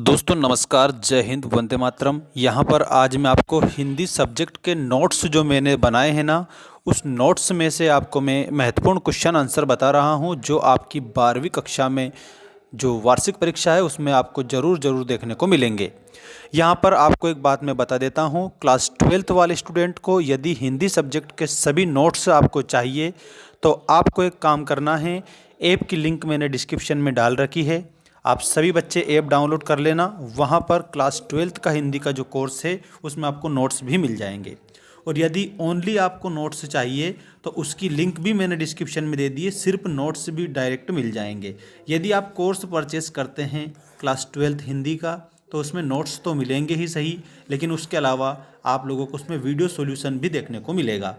दोस्तों नमस्कार, जय हिंद, वंदे मातरम। यहाँ पर आज मैं आपको हिंदी सब्जेक्ट के नोट्स जो मैंने बनाए हैं ना, उस नोट्स में से आपको मैं महत्वपूर्ण क्वेश्चन आंसर बता रहा हूँ जो आपकी 12वीं कक्षा में जो वार्षिक परीक्षा है उसमें आपको ज़रूर देखने को मिलेंगे। यहाँ पर आपको एक बात मैं बता देता हूँ, क्लास 12th वाले स्टूडेंट को यदि हिंदी सब्जेक्ट के सभी नोट्स आपको चाहिए तो आपको एक काम करना है। ऐप की लिंक मैंने डिस्क्रिप्शन में डाल रखी है, आप सभी बच्चे ऐप डाउनलोड कर लेना। वहाँ पर क्लास 12th का हिंदी का जो कोर्स है उसमें आपको नोट्स भी मिल जाएंगे। और यदि ओनली आपको नोट्स चाहिए तो उसकी लिंक भी मैंने डिस्क्रिप्शन में दे दी है, सिर्फ नोट्स भी डायरेक्ट मिल जाएंगे। यदि आप कोर्स परचेस करते हैं क्लास 12th हिंदी का तो उसमें नोट्स तो मिलेंगे ही सही, लेकिन उसके अलावा आप लोगों को उसमें वीडियो सॉल्यूशन भी देखने को मिलेगा।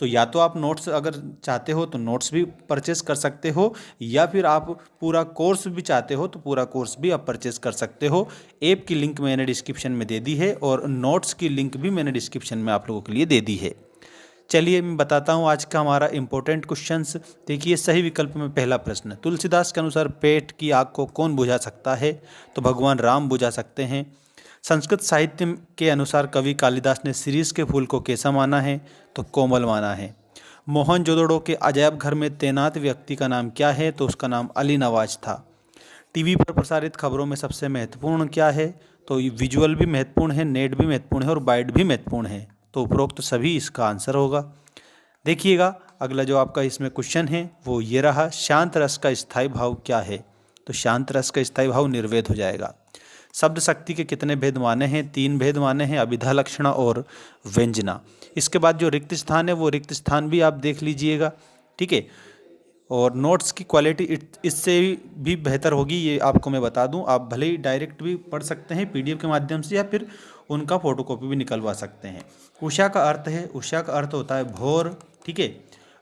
तो या तो आप नोट्स अगर चाहते हो तो नोट्स भी परचेस कर सकते हो, या फिर आप पूरा कोर्स भी चाहते हो तो पूरा कोर्स भी आप परचेस कर सकते हो। ऐप की लिंक मैंने डिस्क्रिप्शन में दे दी है और नोट्स की लिंक भी मैंने डिस्क्रिप्शन में आप लोगों के लिए दे दी है। चलिए मैं बताता हूँ आज का हमारा इंपॉर्टेंट क्वेश्चंस। देखिए, सही विकल्प में पहला प्रश्न, तुलसीदास के अनुसार पेट की आग को कौन बुझा सकता है? तो भगवान राम बुझा सकते हैं। संस्कृत साहित्य के अनुसार कवि कालिदास ने शिरीष के फूल को कैसा माना है? तो कोमल माना है। मोहनजोदड़ो के अजायब घर में तैनात व्यक्ति का नाम क्या है? तो उसका नाम अली नवाज था। टीवी पर प्रसारित खबरों में सबसे महत्वपूर्ण क्या है? तो विजुअल भी महत्वपूर्ण है, नेट भी महत्वपूर्ण है और बाइट भी महत्वपूर्ण है। तो उपरोक्त सभी इसका आंसर होगा। देखिएगा, अगला जो आपका इसमें क्वेश्चन है वो ये रहा, शांत रस का स्थायी भाव क्या है? तो शांत रस का स्थायी भाव निर्वेद हो जाएगा। शब्द शक्ति के कितने भेद माने हैं? 3 भेद माने हैं, अभिधा, लक्षणा और व्यंजना। इसके बाद जो रिक्त स्थान है वो रिक्त स्थान भी आप देख लीजिएगा, ठीक है। और नोट्स की क्वालिटी इससे भी बेहतर होगी, ये आपको मैं बता दूं। आप भले ही डायरेक्ट भी पढ़ सकते हैं पीडीएफ के माध्यम से, या फिर उनका फोटोकॉपी भी निकलवा सकते हैं। उषा का अर्थ है, उषा का अर्थ होता है भोर, ठीक है।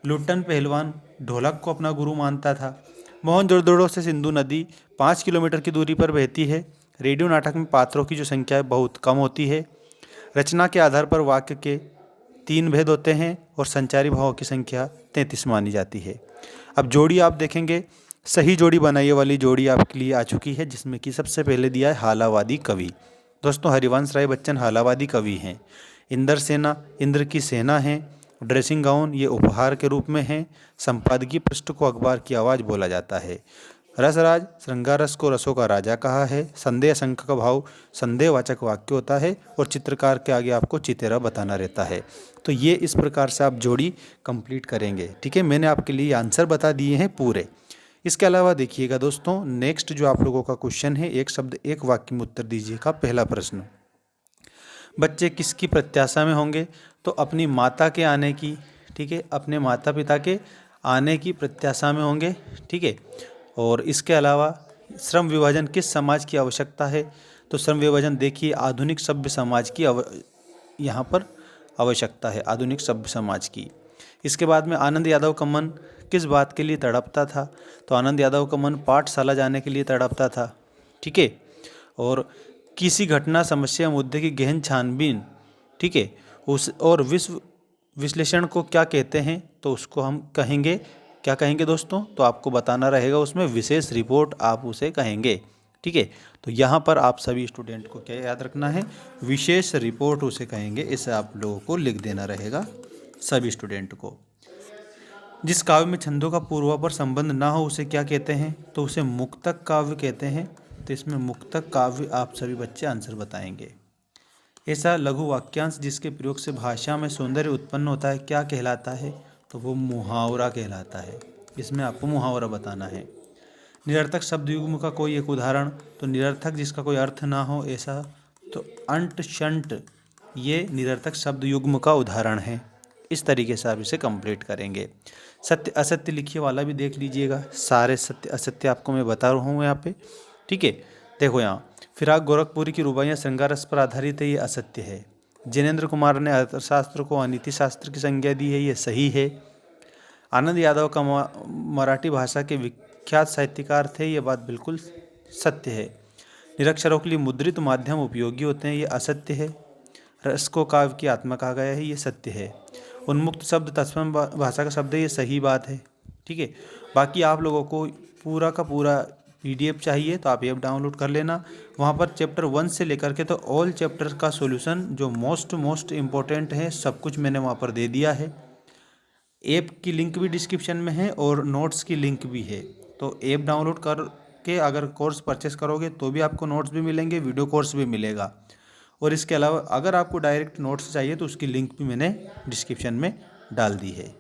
लुट्टन पहलवान ढोलक को अपना गुरु मानता था। मोहनजोदड़ो से सिंधु नदी 5 किलोमीटर की दूरी पर बहती है। रेडियो नाटक में पात्रों की जो संख्या है बहुत कम होती है। रचना के आधार पर वाक्य के 3 भेद होते हैं और संचारी भावों की संख्या 33 मानी जाती है। अब जोड़ी आप देखेंगे, सही जोड़ी बनाइए वाली जोड़ी आपके लिए आ चुकी है, जिसमें कि सबसे पहले दिया है हालावादी कवि। दोस्तों, हरिवंश राय बच्चन हालावादी कवि हैं। इंद्र सेना, इंद्र की सेना है। ड्रेसिंग गाउन ये उपहार के रूप में है। संपादकीय पृष्ठ को अखबार की आवाज़ बोला जाता है। रसराज, श्रृंगार रस को रसों का राजा कहा है। संदेह शंख का भाव संदेहवाचक वाक्य होता है और चित्रकार के आगे आपको चितेरा बताना रहता है। तो ये इस प्रकार से आप जोड़ी कंप्लीट करेंगे, ठीक है। मैंने आपके लिए आंसर बता दिए हैं पूरे। इसके अलावा देखिएगा दोस्तों, नेक्स्ट जो आप लोगों का क्वेश्चन है, एक शब्द एक वाक्य में उत्तर दीजिएगा। पहला प्रश्न, बच्चे किसकी प्रत्याशा में होंगे? तो अपनी माता के आने की, ठीक है, अपने माता पिता के आने की प्रत्याशा में होंगे, ठीक है। और इसके अलावा श्रम विभाजन किस समाज की आवश्यकता है? तो श्रम विभाजन देखिए आधुनिक सभ्य समाज की यहाँ पर आवश्यकता है, आधुनिक सभ्य समाज की। इसके बाद में आनंद यादव का मन किस बात के लिए तड़पता था? तो आनंद यादव का मन पाठशाला जाने के लिए तड़पता था, ठीक है। और किसी घटना, समस्या, मुद्दे की गहन छानबीन, ठीक है, उस और विश्व विश्लेषण को क्या कहते हैं? तो उसको हम कहेंगे, क्या कहेंगे दोस्तों? तो आपको बताना रहेगा, उसमें विशेष रिपोर्ट आप उसे कहेंगे, ठीक है। तो यहाँ पर आप सभी स्टूडेंट को क्या याद रखना है? विशेष रिपोर्ट उसे कहेंगे, इसे आप लोगों को लिख देना रहेगा सभी स्टूडेंट को। जिस काव्य में छंदों का पूर्वापर संबंध ना हो उसे क्या कहते हैं? तो उसे मुक्तक काव्य कहते हैं। तो इसमें मुक्तक काव्य आप सभी बच्चे आंसर बताएंगे। ऐसा लघु वाक्यांश जिसके प्रयोग से भाषा में सौंदर्य उत्पन्न होता है क्या कहलाता है? तो वो मुहावरा कहलाता है। इसमें आपको मुहावरा बताना है। निरर्थक शब्द युग्म का कोई एक उदाहरण? तो निरर्थक जिसका कोई अर्थ ना हो ऐसा, तो अंट शंट ये निरर्थक शब्द युग्म का उदाहरण है। इस तरीके से आप इसे कंप्लीट करेंगे। सत्य असत्य लिखिए वाला भी देख लीजिएगा, सारे सत्य असत्य आपको मैं बता रहा हूँ यहाँ पे, ठीक है। देखो यहाँ, फिराक गोरखपुरी की रुबाइयाँ श्रृंगार रस पर आधारित है, ये असत्य है। जिनेंद्र कुमार ने अर्थशास्त्र को अनीति शास्त्र की संज्ञा दी है, ये सही है। आनंद यादव का मराठी भाषा के विख्यात साहित्यकार थे, ये बात बिल्कुल सत्य है। निरक्षरों के लिए मुद्रित माध्यम उपयोगी होते हैं, ये असत्य है। रस को काव्य की आत्मा कहा गया है, ये सत्य है। उन्मुक्त शब्द तत्सम भाषा का शब्द है, ये सही बात है, ठीक है। बाकी आप लोगों को पूरा का पूरा PDF चाहिए तो आप ऐप डाउनलोड कर लेना। वहाँ पर चैप्टर 1 से लेकर के तो ऑल चैप्टर का सॉल्यूशन जो मोस्ट इम्पोर्टेंट है सब कुछ मैंने वहाँ पर दे दिया है। ऐप की लिंक भी डिस्क्रिप्शन में है और नोट्स की लिंक भी है। तो ऐप डाउनलोड करके अगर कोर्स परचेस करोगे तो भी आपको नोट्स भी मिलेंगे, वीडियो कोर्स भी मिलेगा। और इसके अलावा अगर आपको डायरेक्ट नोट्स चाहिए तो उसकी लिंक भी मैंने डिस्क्रिप्शन में डाल दी है।